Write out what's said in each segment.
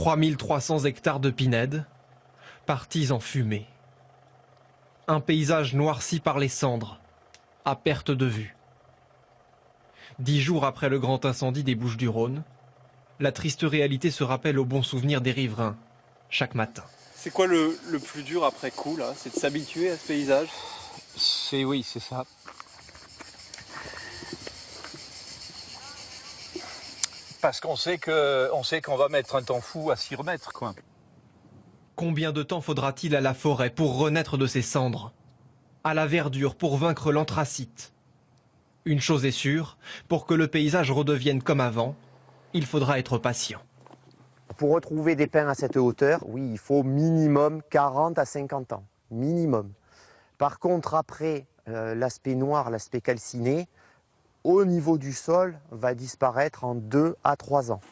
3300 hectares de pinèdes, partis en fumée. Un paysage noirci par les cendres, à perte de vue. 10 jours après le grand incendie des Bouches-du-Rhône, la triste réalité se rappelle au bon souvenir des riverains, chaque matin. C'est quoi le plus dur après coup, là? C'est de s'habituer à ce paysage? Oui, c'est ça. Parce qu'on sait qu'on va mettre un temps fou à s'y remettre, quoi. Combien de temps faudra-t-il à la forêt pour renaître de ses cendres? À la verdure pour vaincre l'anthracite? Une chose est sûre, pour que le paysage redevienne comme avant, il faudra être patient. Pour retrouver des pins à cette hauteur, oui, il faut minimum 40 à 50 ans. Minimum. Par contre, après, l'aspect noir, l'aspect calciné, au niveau du sol, va disparaître en 2 à 3 ans.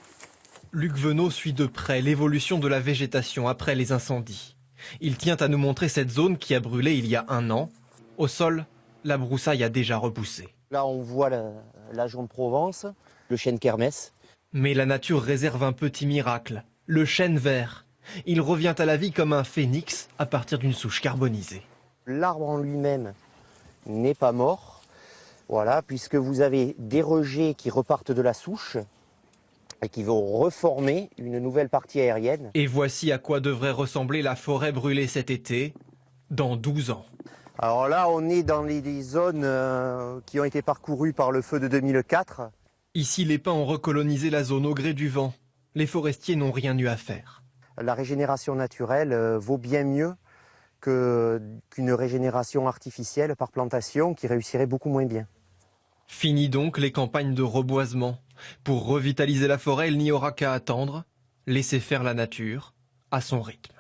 Luc Venot suit de près l'évolution de la végétation après les incendies. Il tient à nous montrer cette zone qui a brûlé il y a 1 an. Au sol, la broussaille a déjà repoussé. Là, on voit la jaune de Provence, le chêne kermès. Mais la nature réserve un petit miracle, le chêne vert. Il revient à la vie comme un phénix à partir d'une souche carbonisée. L'arbre en lui-même n'est pas mort, voilà, puisque vous avez des rejets qui repartent de la souche et qui vont reformer une nouvelle partie aérienne. Et voici à quoi devrait ressembler la forêt brûlée cet été, dans 12 ans. Alors là, on est dans les zones qui ont été parcourues par le feu de 2004. Ici, les pins ont recolonisé la zone au gré du vent. Les forestiers n'ont rien eu à faire. La régénération naturelle vaut bien mieux qu'une régénération artificielle par plantation qui réussirait beaucoup moins bien. Fini donc les campagnes de reboisement. Pour revitaliser la forêt, il n'y aura qu'à attendre, laisser faire la nature à son rythme.